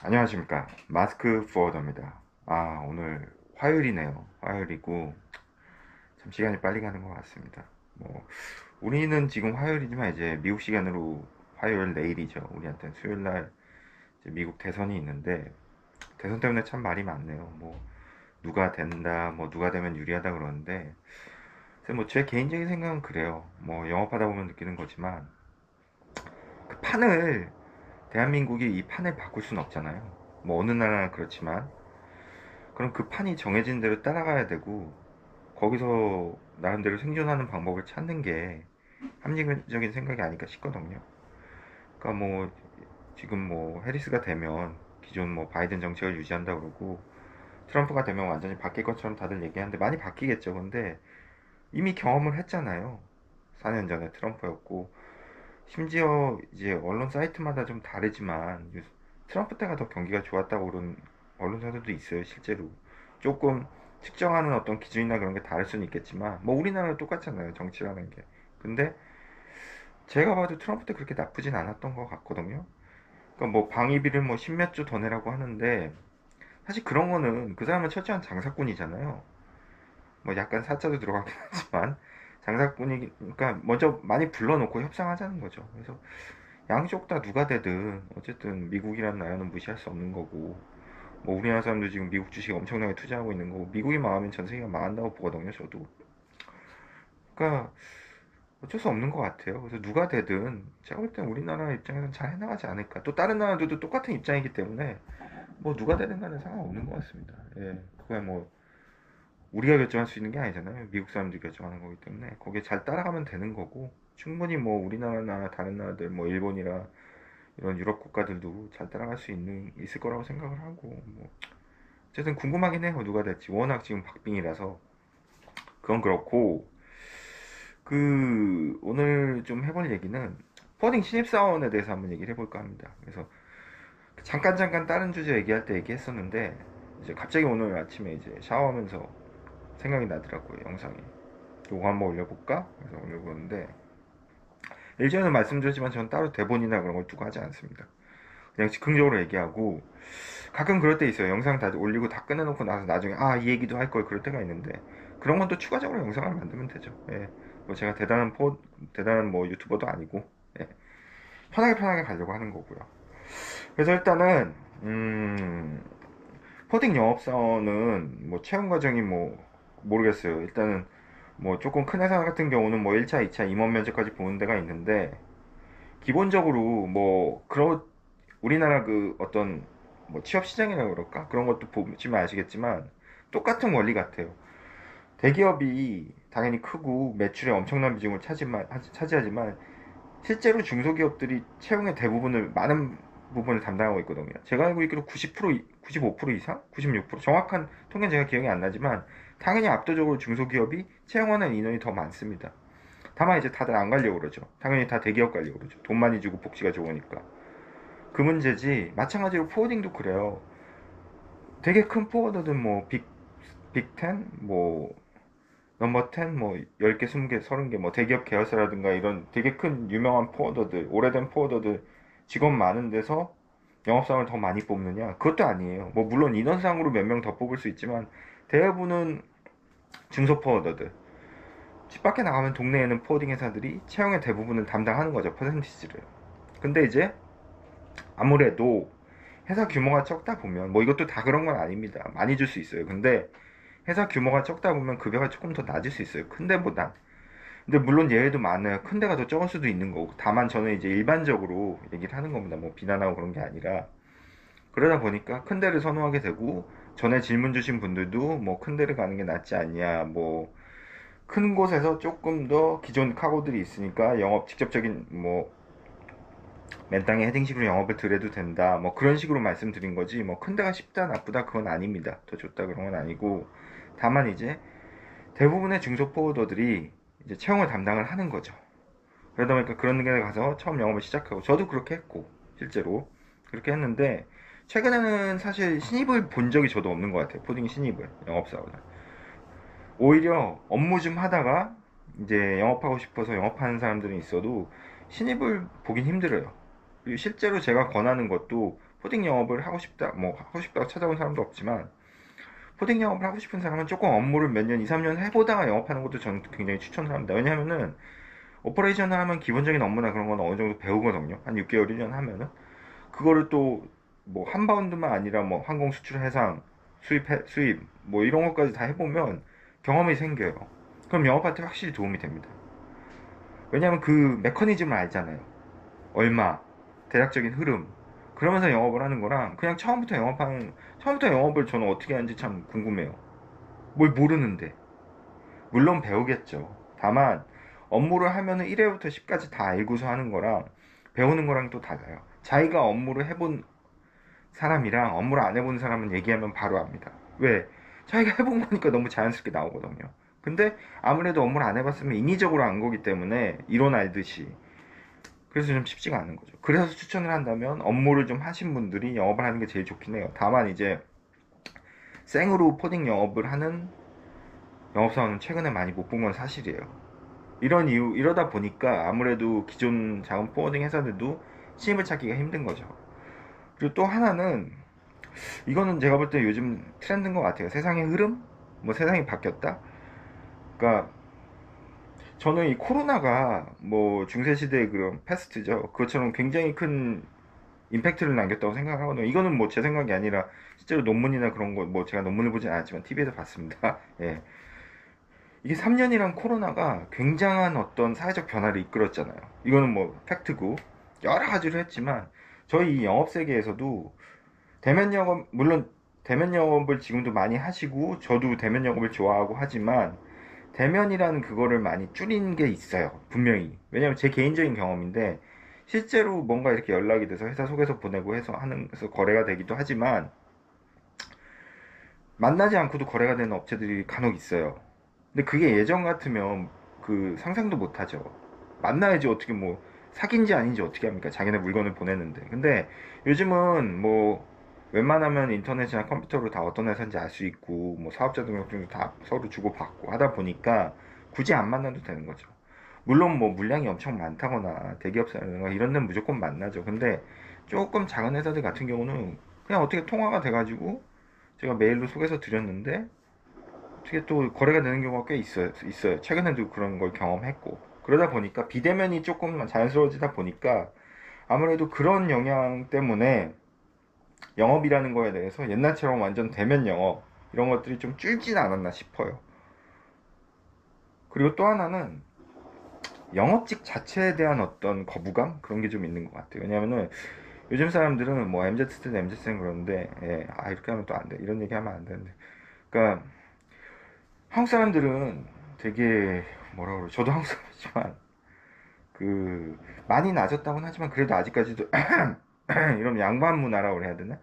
안녕하십니까. 마스크 포워더입니다. 오늘 화요일이네요. 화요일이고, 참 시간이 빨리 가는 것 같습니다. 뭐, 우리는 지금 화요일이지만 이제 미국 시간으로 화요일 내일이죠. 우리한테는 수요일 날 이제 미국 대선이 있는데, 대선 때문에 참 말이 많네요. 뭐, 누가 된다, 뭐, 누가 되면 유리하다 그러는데, 그래서 뭐, 제 개인적인 생각은 그래요. 뭐, 영업하다 보면 느끼는 거지만, 그 판을, 대한민국이 이 판을 바꿀 수는 없잖아요. 뭐, 어느 나라나 그렇지만, 그럼 그 판이 정해진 대로 따라가야 되고 거기서 나름대로 생존하는 방법을 찾는 게 합리적인 생각이 아닐까 싶거든요. 그러니까 뭐 지금 뭐 해리스가 되면 기존 뭐 바이든 정책을 유지한다 그러고 트럼프가 되면 완전히 바뀔 것처럼 다들 얘기하는데 많이 바뀌겠죠. 근데 이미 경험을 했잖아요. 4년 전에 트럼프였고 심지어 이제 언론 사이트마다 좀 다르지만 트럼프 때가 더 경기가 좋았다고 그런 언론사들도 있어요, 실제로. 조금 측정하는 어떤 기준이나 그런 게 다를 수는 있겠지만, 뭐 우리나라도 똑같잖아요, 정치라는 게. 근데 제가 봐도 트럼프 때 그렇게 나쁘진 않았던 것 같거든요. 그러니까 뭐 방위비를 뭐 십몇 조 더 내라고 하는데, 사실 그런 거는 그 사람은 철저한 장사꾼이잖아요. 뭐 약간 사자도 들어가긴 하지만, 장사꾼이니까 먼저 많이 불러놓고 협상하자는 거죠. 그래서 양쪽 다 누가 되든 어쨌든 미국이라는 나라는 무시할 수 없는 거고 뭐 우리나라 사람도 지금 미국 주식 엄청나게 투자하고 있는 거고 미국이 망하면 전 세계가 망한다고 보거든요 저도. 그러니까 어쩔 수 없는 것 같아요. 그래서 누가 되든 제가 볼 땐 우리나라 입장에서는 잘 해나가지 않을까. 또 다른 나라들도 똑같은 입장이기 때문에 뭐 누가 되든 간에 상관없는 것 같습니다. 예, 그거야 뭐 우리가 결정할 수 있는 게 아니잖아요. 미국 사람들이 결정하는 거기 때문에 거기에 잘 따라가면 되는 거고 충분히 뭐 우리나라나 다른 나라들 뭐 일본이라 이런 유럽 국가들도 잘 따라갈 수 있을 거라고 생각을 하고 뭐 어쨌든 궁금하긴 해요 누가 될지 워낙 지금 박빙이라서 그건 그렇고 그 오늘 좀 해볼 얘기는 퍼딩 신입사원에 대해서 한번 얘기를 해볼까 합니다. 그래서 잠깐 다른 주제 얘기할 때 얘기했었는데 이제 갑자기 오늘 아침에 이제 샤워하면서 생각이 나더라고요 영상이. 요거 한번 올려볼까? 그래서 올려보는데 일전에 말씀드렸지만 저는 따로 대본이나 그런 걸 두고 하지 않습니다. 그냥 즉흥적으로 얘기하고 가끔 그럴 때 있어요. 영상 다 올리고 다 끝내놓고 나서 나중에 이 얘기도 할 걸 그럴 때가 있는데 그런 건 또 추가적으로 영상을 만들면 되죠. 예. 뭐 제가 대단한 뭐 유튜버도 아니고 예. 편하게 가려고 하는 거고요. 그래서 일단은 포딩 영업사원은 뭐 채용 과정이 뭐 모르겠어요. 일단은 뭐 조금 큰 회사 같은 경우는 뭐 1차, 2차 임원 면접까지 보는 데가 있는데 기본적으로 뭐 그런 우리나라 그 어떤 뭐 취업 시장이라고 그럴까? 그런 것도 보시면 아시겠지만 똑같은 원리 같아요. 대기업이 당연히 크고 매출에 엄청난 비중을 차지하지만 실제로 중소기업들이 채용의 대부분을 많은 부분을 담당하고 있거든요. 제가 알고 있기로 90%, 95% 이상? 96% 정확한 통계는 제가 기억이 안 나지만 당연히 압도적으로 중소기업이 채용하는 인원이 더 많습니다. 다만 이제 다들 안 가려고 그러죠. 당연히 다 대기업 가려고 그러죠. 돈 많이 주고 복지가 좋으니까. 그 문제지. 마찬가지로 포워딩도 그래요. 되게 큰 포워더든 뭐 빅 10, 뭐 넘버 10, 뭐 10개, 20개, 30개 뭐 대기업 계열사라든가 이런 되게 큰 유명한 포워더들, 오래된 포워더들 직원 많은 데서 영업사원을 더 많이 뽑느냐? 그것도 아니에요. 뭐 물론 인원상으로 몇 명 더 뽑을 수 있지만 대부분은 중소 포워더들. 집 밖에 나가면 동네에는 포워딩 회사들이 채용의 대부분을 담당하는 거죠. 퍼센티지를. 근데 이제 아무래도 회사 규모가 적다 보면 뭐 이것도 다 그런 건 아닙니다. 많이 줄 수 있어요. 근데 회사 규모가 적다 보면 급여가 조금 더 낮을 수 있어요. 큰 데보단. 근데 물론 예외도 많아요. 큰 데가 더 적을 수도 있는 거고. 다만 저는 이제 일반적으로 얘기를 하는 겁니다. 뭐 비난하고 그런 게 아니라. 그러다 보니까 큰 데를 선호하게 되고 전에 질문 주신 분들도 뭐 큰 데를 가는 게 낫지 않냐. 뭐 큰 곳에서 조금 더 기존 카고들이 있으니까 영업 직접적인 뭐 맨땅에 헤딩식으로 영업을 드려도 된다. 뭐 그런 식으로 말씀드린 거지. 뭐 큰 데가 쉽다 나쁘다 그건 아닙니다. 더 좋다 그런 건 아니고 다만 이제 대부분의 중소 포워더들이 이제 채용을 담당을 하는 거죠. 그러다 보니까 그런 데 가서 처음 영업을 시작하고 저도 그렇게 했고 실제로 그렇게 했는데 최근에는 사실 신입을 본 적이 저도 없는 것 같아요. 포딩 신입을 영업사원을 오히려 업무 좀 하다가 이제 영업하고 싶어서 영업하는 사람들은 있어도 신입을 보긴 힘들어요. 그리고 실제로 제가 권하는 것도 코딩 영업을 하고 싶다, 뭐 하고 싶다고 찾아온 사람도 없지만 코딩 영업을 하고 싶은 사람은 조금 업무를 몇 년, 2, 3년 해보다가 영업하는 것도 저는 굉장히 추천을 합니다. 왜냐하면은 오퍼레이션을 하면 기본적인 업무나 그런 건 어느 정도 배우거든요. 한 6개월, 1년 하면은. 그거를 또 뭐 한바운드만 아니라 뭐 항공 수출 해상, 수입, 뭐 이런 것까지 다 해보면 경험이 생겨요. 그럼 영업할 때 확실히 도움이 됩니다. 왜냐하면 그 메커니즘을 알잖아요. 얼마, 대략적인 흐름. 그러면서 영업을 하는 거랑 그냥 처음부터 영업을 저는 어떻게 하는지 참 궁금해요. 뭘 모르는데. 물론 배우겠죠. 다만 업무를 하면은 1회부터 10까지 다 알고서 하는 거랑 배우는 거랑 또 달라요. 자기가 업무를 해본 사람이랑 업무를 안 해본 사람은 얘기하면 바로 압니다. 왜? 자기가 해본 거니까 너무 자연스럽게 나오거든요. 근데 아무래도 업무를 안 해봤으면 인위적으로 안 거기 때문에 이론 알듯이 그래서 좀 쉽지가 않은 거죠. 그래서 추천을 한다면 업무를 좀 하신 분들이 영업을 하는 게 제일 좋긴 해요. 다만 이제 생으로 포딩 영업을 하는 영업사원은 최근에 많이 못 본 건 사실이에요. 이러다 보니까 아무래도 기존 작은 포워딩 회사들도 신입을 찾기가 힘든 거죠. 그리고 또 하나는, 이거는 제가 볼 때 요즘 트렌드인 것 같아요. 세상의 흐름? 뭐 세상이 바뀌었다? 그러니까 저는 이 코로나가 뭐 중세시대의 그런 패스트죠. 그것처럼 굉장히 큰 임팩트를 남겼다고 생각하거든요. 이거는 뭐 제 생각이 아니라 실제로 논문이나 그런 거, 뭐 제가 논문을 보진 않았지만 TV에서 봤습니다. 예. 이게 3년이란 코로나가 굉장한 어떤 사회적 변화를 이끌었잖아요. 이거는 뭐 팩트고 여러 가지로 했지만 저희 이 영업 세계에서도 대면 영업, 물론 대면 영업을 지금도 많이 하시고 저도 대면 영업을 좋아하고 하지만 대면이라는 그거를 많이 줄인 게 있어요. 분명히. 왜냐면 제 개인적인 경험인데 실제로 뭔가 이렇게 연락이 돼서 회사 속에서 보내고 해서 해서 거래가 되기도 하지만 만나지 않고도 거래가 되는 업체들이 간혹 있어요. 근데 그게 예전 같으면 그 상상도 못 하죠. 만나야지 어떻게 뭐 사귄지 아닌지 어떻게 합니까? 자기네 물건을 보냈는데. 근데 요즘은 뭐 웬만하면 인터넷이나 컴퓨터로 다 어떤 회사인지 알 수 있고 뭐 사업자 등록증도 다 서로 주고받고 하다 보니까 굳이 안 만나도 되는 거죠. 물론 뭐 물량이 엄청 많다거나 대기업사나 이런 데는 무조건 만나죠. 근데 조금 작은 회사들 같은 경우는 그냥 어떻게 통화가 돼가지고 제가 메일로 소개서 드렸는데 어떻게 또 거래가 되는 경우가 꽤 있어요. 최근에도 그런 걸 경험했고. 그러다 보니까 비대면이 조금 자연스러워지다 보니까 아무래도 그런 영향 때문에 영업이라는 거에 대해서 옛날처럼 완전 대면 영업 이런 것들이 좀 줄진 않았나 싶어요. 그리고 또 하나는 영업직 자체에 대한 어떤 거부감 그런 게 좀 있는 것 같아요. 왜냐면은 요즘 사람들은 뭐 MZ세대, MZ세대 그러는데 예, 아 이렇게 하면 또 안 돼. 이런 얘기 하면 안 되는데. 그러니까 한국 사람들은 되게 뭐라 그러 저도 한국 사람이지만 그 많이 낮았다고는 하지만 그래도 아직까지도 이런 양반 문화라고 해야 되나?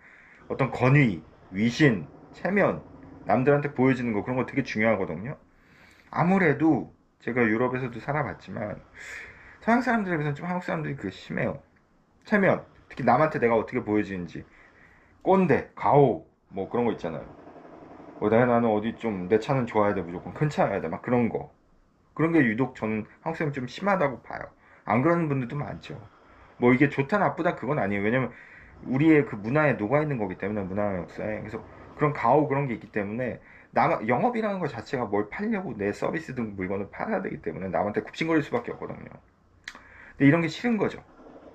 어떤 권위, 위신, 체면, 남들한테 보여지는 거 그런 거 되게 중요하거든요. 아무래도 제가 유럽에서도 살아봤지만 서양 사람들에 비해서는 좀 한국 사람들이 그게 심해요. 체면, 특히 남한테 내가 어떻게 보여지는지, 꼰대, 가오, 뭐 그런 거 있잖아요. 나는 어디 좀 내 차는 좋아야 돼, 무조건 큰 차여야 돼, 막 그런 거. 그런 게 유독 저는 한국 사람이 좀 심하다고 봐요. 안 그러는 분들도 많죠. 뭐 이게 좋다 나쁘다 그건 아니에요. 왜냐면 우리의 그 문화에 녹아 있는 거기 때문에 문화 역사에 그래서 그런 가오 그런 게 있기 때문에 영업이라는 것 자체가 뭘 팔려고 내 서비스 등 물건을 팔아야 되기 때문에 남한테 굽신거릴 수밖에 없거든요. 근데 이런 게 싫은 거죠.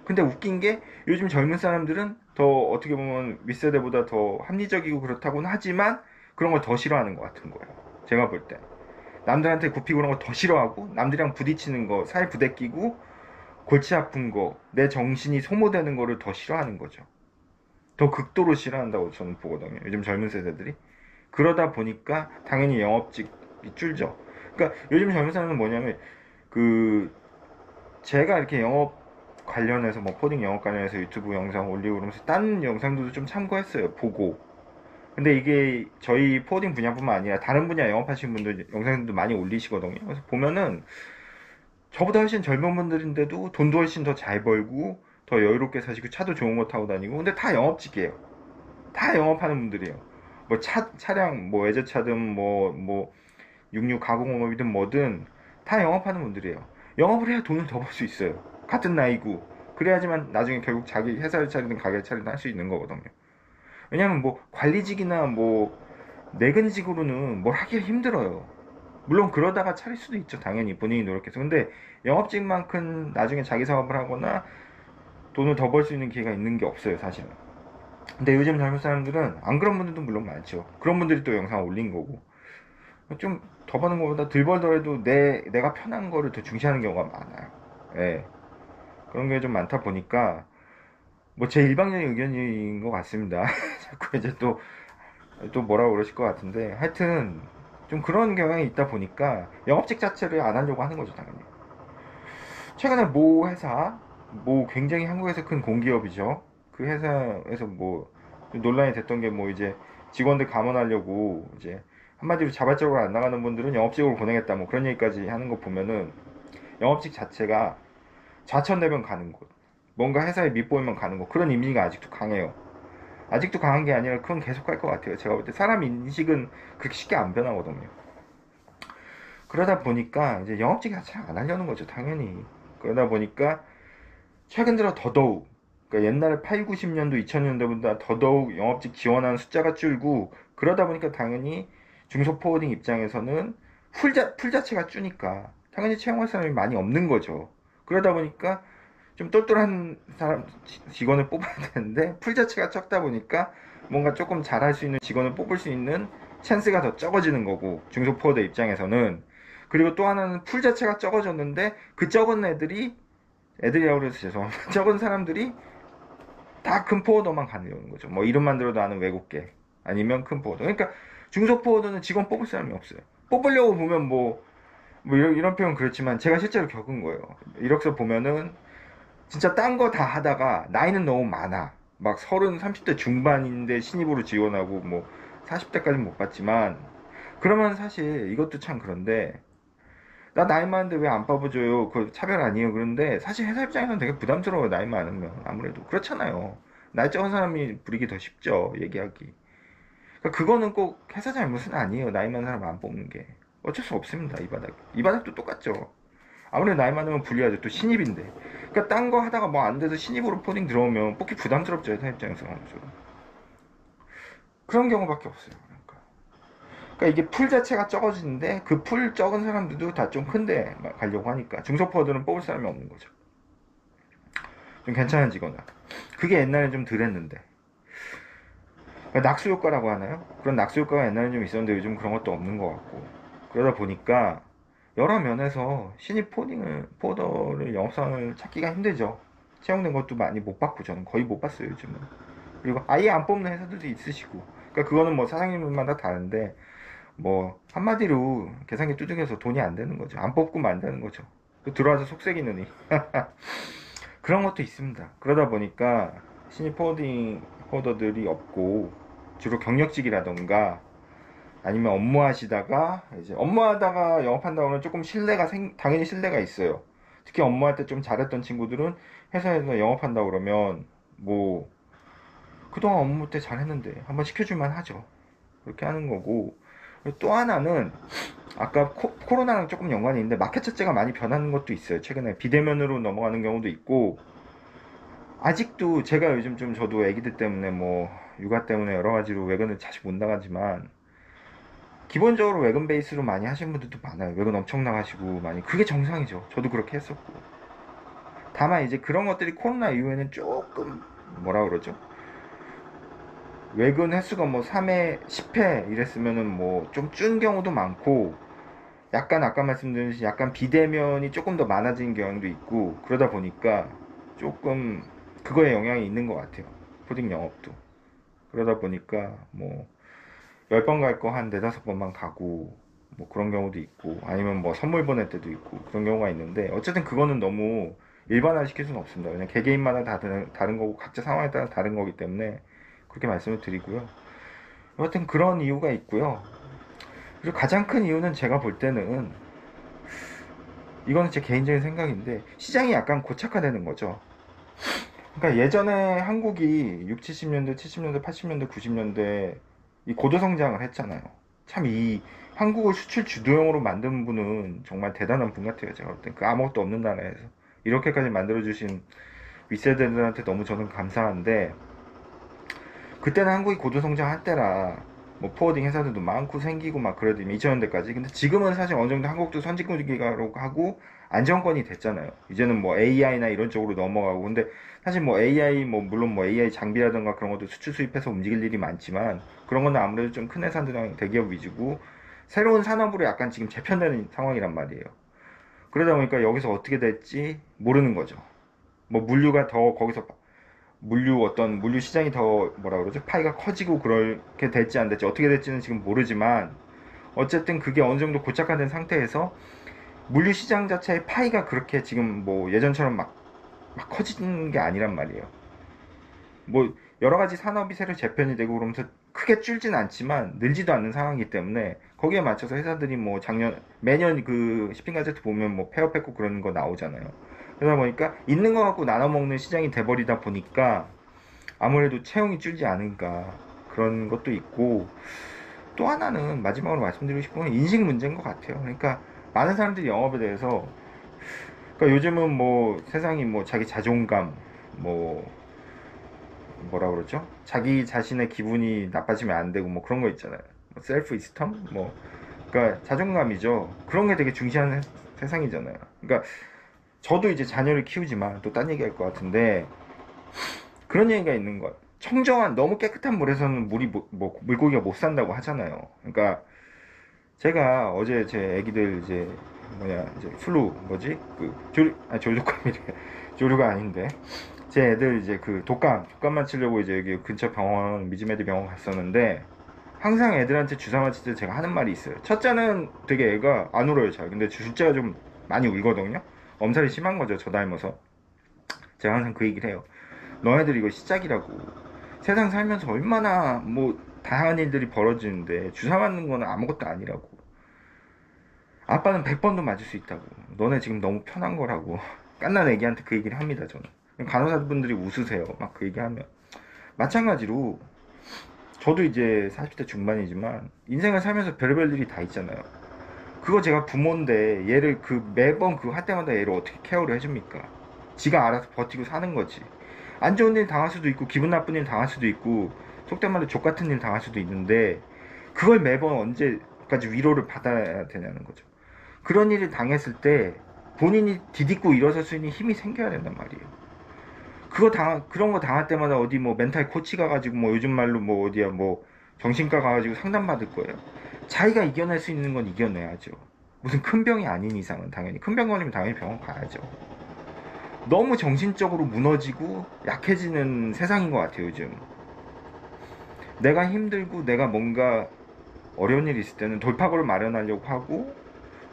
근데 웃긴 게 요즘 젊은 사람들은 더 어떻게 보면 윗세대보다 더 합리적이고 그렇다고는 하지만 그런 걸 더 싫어하는 것 같은 거예요. 제가 볼 때. 남들한테 굽히고 그런 거 더 싫어하고 남들이랑 부딪히는 거, 살 부대끼고 골치 아픈 거, 내 정신이 소모되는 거를 더 싫어하는 거죠. 더 극도로 싫어한다고 저는 보거든요. 요즘 젊은 세대들이. 그러다 보니까 당연히 영업직이 줄죠. 그러니까 요즘 젊은 사람은 뭐냐면 그 제가 이렇게 영업 관련해서 뭐 코딩 영업 관련해서 유튜브 영상 올리고 그러면서 다른 영상들도 좀 참고했어요. 보고. 근데 이게 저희 코딩 분야뿐만 아니라 다른 분야 영업하시는 분들 영상들도 많이 올리시거든요. 그래서 보면은 저보다 훨씬 젊은 분들인데도 돈도 훨씬 더 잘 벌고 더 여유롭게 사시고 차도 좋은 거 타고 다니고 근데 다 영업직이에요. 다 영업하는 분들이에요. 뭐 차량 뭐 외제차든 뭐 66 가공업이든 뭐든 다 영업하는 분들이에요. 영업을 해야 돈을 더 벌 수 있어요. 같은 나이고 그래야지만 나중에 결국 자기 회사를 차리든 가게를 차리든 할 수 있는 거거든요. 왜냐면 뭐 관리직이나 뭐 내근직으로는 뭘 하기가 힘들어요. 물론 그러다가 차릴 수도 있죠. 당연히 본인이 노력해서. 근데 영업직만큼 나중에 자기 사업을 하거나 돈을 더 벌 수 있는 기회가 있는 게 없어요, 사실은. 근데 요즘 젊은 사람들은 안 그런 분들도 물론 많죠. 그런 분들이 또 영상 올린 거고. 좀 더 버는 것보다 덜 벌더라도 내가 편한 거를 더 중시하는 경우가 많아요. 예. 그런 게 좀 많다 보니까 뭐 제 일방적인 의견인 것 같습니다. 자꾸 이제 또 뭐라고 그러실 것 같은데 하여튼 좀 그런 경향이 있다 보니까 영업직 자체를 안 하려고 하는 거죠, 당연히. 최근에 모 회사, 뭐 굉장히 한국에서 큰 공기업이죠. 그 회사에서 뭐 논란이 됐던 게 뭐 이제 직원들 감원하려고 이제 한마디로 자발적으로 안 나가는 분들은 영업직으로 보내겠다 뭐 그런 얘기까지 하는 거 보면은 영업직 자체가 좌천되면 가는 곳, 뭔가 회사에 밑보이면 가는 곳, 그런 이미지가 아직도 강해요. 아직도 강한 게 아니라 그건 계속 갈 것 같아요. 제가 볼 때 사람 인식은 그렇게 쉽게 안 변하거든요. 그러다 보니까 이제 영업직 자체를 안 하려는 거죠, 당연히. 그러다 보니까 최근 들어 더더욱, 그러니까 옛날에 8, 90년도, 2000년대보다 더더욱 영업직 지원하는 숫자가 줄고, 그러다 보니까 당연히 중소포워딩 입장에서는 풀 자체가 주니까 당연히 채용할 사람이 많이 없는 거죠. 그러다 보니까 좀 똘똘한 사람 직원을 뽑아야 되는데 풀 자체가 적다 보니까 뭔가 조금 잘할 수 있는 직원을 뽑을 수 있는 찬스가 더 적어지는 거고, 중소포워드 입장에서는. 그리고 또 하나는 풀 자체가 적어졌는데 그 적은 애들이라고 그래서 죄송합니다. 적은 사람들이 다 큰 포워더만 가려는 거죠. 뭐 이름만 들어도 아는 외국계 아니면 큰 포워더. 그러니까 중소포워더는 직원 뽑을 사람이 없어요. 뽑으려고 보면 뭐 이런 표현 그렇지만 제가 실제로 겪은 거예요. 이력서 보면은 진짜 딴 거 다 하다가 나이는 너무 많아. 막 30, 30대 중반인데 신입으로 지원하고 뭐 40대까지는 못 봤지만, 그러면 사실 이것도 참 그런데 나 나이 많은데 왜 안 뽑아줘요? 그 차별 아니에요. 그런데 사실 회사 입장에서는 되게 부담스러워요. 나이 많으면. 아무래도. 그렇잖아요. 나이 적은 사람이 부리기 더 쉽죠. 얘기하기. 그러니까 그거는 꼭 회사 잘못은 아니에요. 나이 많은 사람 안 뽑는 게. 어쩔 수 없습니다. 이 바닥. 이 바닥도 똑같죠. 아무래도 나이 많으면 불리하죠. 또 신입인데. 그러니까 딴 거 하다가 뭐 안 돼서 신입으로 포딩 들어오면 뽑기 부담스럽죠. 회사 입장에서. 그런 경우밖에 없어요. 그러니까 이게 풀 자체가 적어지는데 그 풀 적은 사람들도 다 좀 큰데 가려고 하니까 중소포들은 뽑을 사람이 없는 거죠. 좀 괜찮은 직원을. 그게 옛날에 좀 덜했는데. 그러니까 낙수 효과라고 하나요? 그런 낙수 효과가 옛날에 좀 있었는데 요즘 그런 것도 없는 것 같고. 그러다 보니까 여러 면에서 신입 포더를 영업사원을 찾기가 힘들죠. 채용된 것도 많이 못 받고 저는 거의 못 봤어요 요즘은. 그리고 아예 안 뽑는 회사들도 있으시고. 그러니까 그거는 뭐 사장님마다 다른데 뭐 한마디로 계산기 두들겨서 돈이 안 되는 거죠. 안 뽑고만 안 되는 거죠. 들어와서 속색이느니. 그런 것도 있습니다. 그러다 보니까 신입 포워더들이 없고 주로 경력직이라던가 아니면 업무하시다가 이제 업무하다가 영업한다 그러면 조금 당연히 신뢰가 있어요. 특히 업무할 때 좀 잘했던 친구들은 회사에서 영업한다 그러면 뭐 그동안 업무 때 잘했는데 한번 시켜줄만 하죠. 그렇게 하는 거고, 또 하나는 아까 코로나랑 조금 연관이 있는데 마켓 자체가 많이 변하는 것도 있어요. 최근에 비대면으로 넘어가는 경우도 있고, 아직도 제가 요즘 좀 저도 애기들 때문에 뭐 육아 때문에 여러 가지로 외근을 자주 못 나가지만 기본적으로 외근 베이스로 많이 하시는 분들도 많아요. 외근 엄청 나가시고 많이. 그게 정상이죠. 저도 그렇게 했었고. 다만 이제 그런 것들이 코로나 이후에는 조금 뭐라 그러죠? 외근 횟수가 뭐 3회, 10회 이랬으면은 뭐 좀 준 경우도 많고, 약간 아까 말씀드린 약간 비대면이 조금 더 많아진 경향도 있고, 그러다 보니까 조금 그거에 영향이 있는 것 같아요. 푸딩 영업도. 그러다 보니까 뭐 10번 갈 거 한 4~5번만 가고 뭐 그런 경우도 있고, 아니면 뭐 선물 보낼 때도 있고 그런 경우가 있는데, 어쨌든 그거는 너무 일반화 시킬 수는 없습니다. 왜냐면 개개인마다 다른 거고 각자 상황에 따라 다른 거기 때문에 그렇게 말씀을 드리고요. 여하튼 그런 이유가 있고요. 그리고 가장 큰 이유는 제가 볼 때는, 이거는 제 개인적인 생각인데, 시장이 약간 고착화되는 거죠. 그러니까 예전에 한국이 6, 70년대, 70년대, 80년대, 90년대 이 고도 성장을 했잖아요. 참 이 한국을 수출 주도형으로 만든 분은 정말 대단한 분 같아요. 제가 볼 때. 그 아무것도 없는 나라에서 이렇게까지 만들어주신 윗세대들한테 너무 저는 감사한데, 그때는 한국이 고도성장할 때라 뭐 포워딩 회사들도 많고 생기고 막 그래도 2000년대까지. 근데 지금은 사실 어느 정도 한국도 선진국이라고 하고 안정권이 됐잖아요. 이제는 뭐 AI나 이런 쪽으로 넘어가고. 근데 사실 뭐 AI 뭐 물론 뭐 AI 장비라든가 그런 것도 수출 수입해서 움직일 일이 많지만, 그런 거는 아무래도 좀 큰 회사들이랑 대기업 위주고 새로운 산업으로 약간 지금 재편되는 상황이란 말이에요. 그러다 보니까 여기서 어떻게 될지 모르는 거죠. 뭐 물류가 더 거기서 물류 시장이 더 뭐라 그러죠? 파이가 커지고 그렇게 될지 안 될지 어떻게 될지는 지금 모르지만, 어쨌든 그게 어느 정도 고착화된 상태에서 물류 시장 자체의 파이가 그렇게 지금 뭐 예전처럼 막 커지는 게 아니란 말이에요. 뭐 여러 가지 산업이 새로 재편이 되고 그러면서 크게 줄진 않지만 늘지도 않는 상황이기 때문에, 거기에 맞춰서 회사들이 뭐 작년 매년 그 쇼핑 가제트 보면 뭐 페어팩고 그런 거 나오잖아요. 그러다 보니까 있는 거 갖고 나눠 먹는 시장이 돼버리다 보니까 아무래도 채용이 줄지 않을까, 그런 것도 있고, 또 하나는 마지막으로 말씀드리고 싶은 건 인식 문제인 것 같아요. 그러니까 많은 사람들이 영업에 대해서, 그러니까 요즘은 뭐 세상이 뭐 자기 자존감, 뭐 뭐라 그러죠? 자기 자신의 기분이 나빠지면 안 되고 뭐 그런 거 있잖아요. 뭐 셀프 이스텀, 뭐 그러니까 자존감이죠. 그런 게 되게 중시하는 세상이잖아요. 그러니까 저도 이제 자녀를 키우지만 또 딴 얘기할 것 같은데, 그런 얘기가 있는 것. 청정한 너무 깨끗한 물에서는 물고기가 못 산다고 하잖아요. 그러니까 제가 어제 제 애기들 이제 이제 플루 뭐지 그 조류감이래. 조류가 아닌데, 제 애들 이제 그 독감 맞추려고 이제 여기 근처 병원 미즈메디 병원 갔었는데, 항상 애들한테 주사 맞을 때 제가 하는 말이 있어요. 첫째는 되게 애가 안 울어요 잘. 근데 둘째가 좀 많이 울거든요. 엄살이 심한 거죠, 저 닮아서. 제가 항상 그 얘기를 해요. 너네들 이거 시작이라고. 세상 살면서 얼마나 뭐 다양한 일들이 벌어지는데 주사 맞는 거는 아무것도 아니라고. 아빠는 100번도 맞을 수 있다고. 너네 지금 너무 편한 거라고. 깐난 애기한테 그 얘기를 합니다, 저는. 간호사분들이 웃으세요. 막 그 얘기하면. 마찬가지로 저도 이제 40대 중반이지만 인생을 살면서 별의별 일이 다 있잖아요. 그거 제가 부모인데 얘를 그 매번 그거 할 때마다 얘를 어떻게 케어를 해줍니까? 지가 알아서 버티고 사는 거지. 안 좋은 일 당할 수도 있고 기분 나쁜 일 당할 수도 있고 속된 말로 족 같은 일 당할 수도 있는데, 그걸 매번 언제까지 위로를 받아야 되냐는 거죠. 그런 일을 당했을 때 본인이 디딛고 일어설 수 있는 힘이 생겨야 된단 말이에요. 그런 거 당할 때마다 어디 뭐 멘탈 코치 가가지고 뭐 요즘 말로 뭐 어디야 뭐 정신과 가가지고 상담받을 거예요. 자기가 이겨낼 수 있는 건 이겨내야죠. 무슨 큰 병이 아닌 이상은 당연히, 큰 병 걸리면 당연히 병원 가야죠. 너무 정신적으로 무너지고 약해지는 세상인 것 같아요 요즘. 내가 힘들고 내가 뭔가 어려운 일이 있을 때는 돌파구를 마련하려고 하고,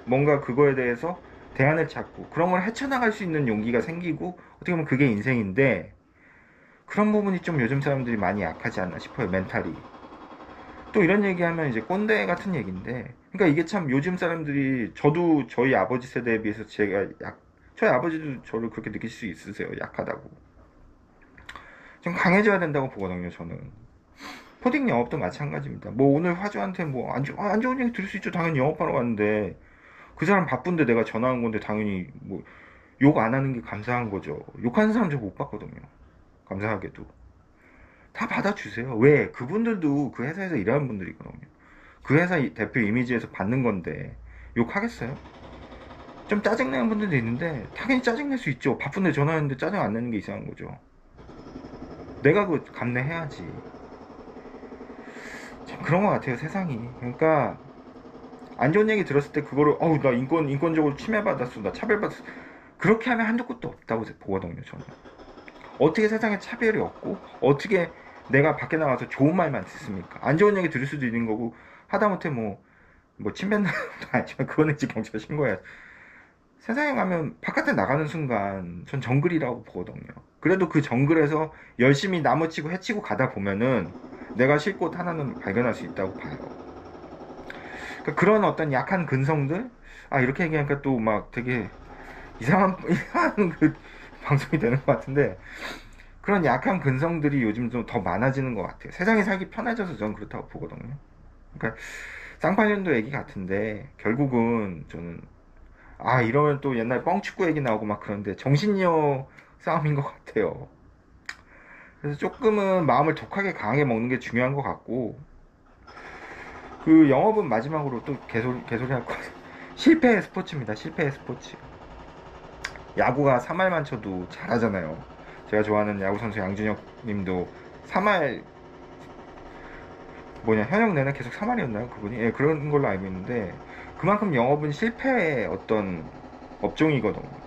뭔가 그거에 대해서 대안을 찾고 그런 걸 헤쳐나갈 수 있는 용기가 생기고, 어떻게 보면 그게 인생인데, 그런 부분이 좀 요즘 사람들이 많이 약하지 않나 싶어요, 멘탈이. 또 이런 얘기하면 이제 꼰대 같은 얘기인데, 그러니까 이게 참 요즘 사람들이, 저도 저희 아버지 세대에 비해서 저희 아버지도 저를 그렇게 느낄 수 있으세요, 약하다고. 좀 강해져야 된다고 보거든요, 저는. 코딩 영업도 마찬가지입니다. 뭐 오늘 화주한테 뭐 안 좋은 얘기 들을 수 있죠. 당연히 영업하러 갔는데 그 사람 바쁜데 내가 전화한 건데 당연히 뭐 욕 안 하는 게 감사한 거죠. 욕하는 사람 저 못 봤거든요. 감사하게도. 다 받아주세요. 왜? 그분들도 그 회사에서 일하는 분들이거든요. 그 회사 대표 이미지에서 받는 건데 욕하겠어요? 좀 짜증내는 분들도 있는데 당연히 짜증낼 수 있죠. 바쁜데 전화했는데 짜증 안 내는 게 이상한 거죠. 내가 그 감내해야지. 참 그런 것 같아요, 세상이. 그러니까 안 좋은 얘기 들었을 때 그거를 어우 나 인권적으로 침해받았어, 나 차별받았어, 그렇게 하면 한도 끝도 없다고 보거든요 저는. 어떻게 세상에 차별이 없고 어떻게 내가 밖에 나가서 좋은 말만 듣습니까? 안 좋은 얘기 들을 수도 있는 거고, 하다못해 뭐 침뱉는 것도 아니지만 그거는 이제 경찰 신고해야. 세상에 가면 바깥에 나가는 순간 전 정글이라고 보거든요. 그래도 그 정글에서 열심히 나무치고 해치고 가다 보면은 내가 쉴 곳 하나는 발견할 수 있다고 봐요. 그러니까 그런 어떤 약한 근성들, 이렇게 얘기하니까 또 막 되게 이상한 그 방송이 되는 것 같은데, 그런 약한 근성들이 요즘 좀 더 많아지는 것 같아요. 세상이 살기 편해져서 저는 그렇다고 보거든요. 그러니까 쌍팔년도 얘기 같은데, 결국은 저는 이러면 또 옛날 뻥축구 얘기 나오고 막 그런데, 정신력 싸움인 것 같아요. 그래서 조금은 마음을 독하게 강하게 먹는 게 중요한 것 같고, 그 영업은 마지막으로 또 개소리 할 것 같아요. 실패의 스포츠입니다. 실패의 스포츠. 야구가 3할만 쳐도 잘하잖아요. 제가 좋아하는 야구 선수 양준혁 님도 3할 현역 내내 계속 3할이었나요? 그분이? 예, 그런 걸로 알고 있는데 그만큼 영업은 실패의 어떤 업종이거든요.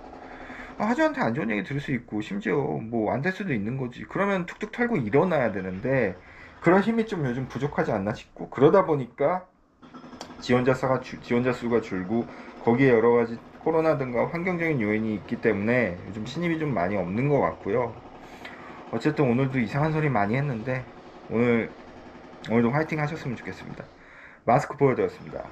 하주한테 안 좋은 얘기 들을 수 있고 심지어 뭐 안 될 수도 있는 거지. 그러면 툭툭 털고 일어나야 되는데 그런 힘이 좀 요즘 부족하지 않나 싶고, 그러다 보니까 지원자 수가 줄고 거기에 여러 가지 코로나든가 환경적인 요인이 있기 때문에 요즘 신입이 좀 많이 없는 것 같고요. 어쨌든 오늘도 이상한 소리 많이 했는데 오늘도 화이팅 하셨으면 좋겠습니다. 마스크 보여드렸습니다.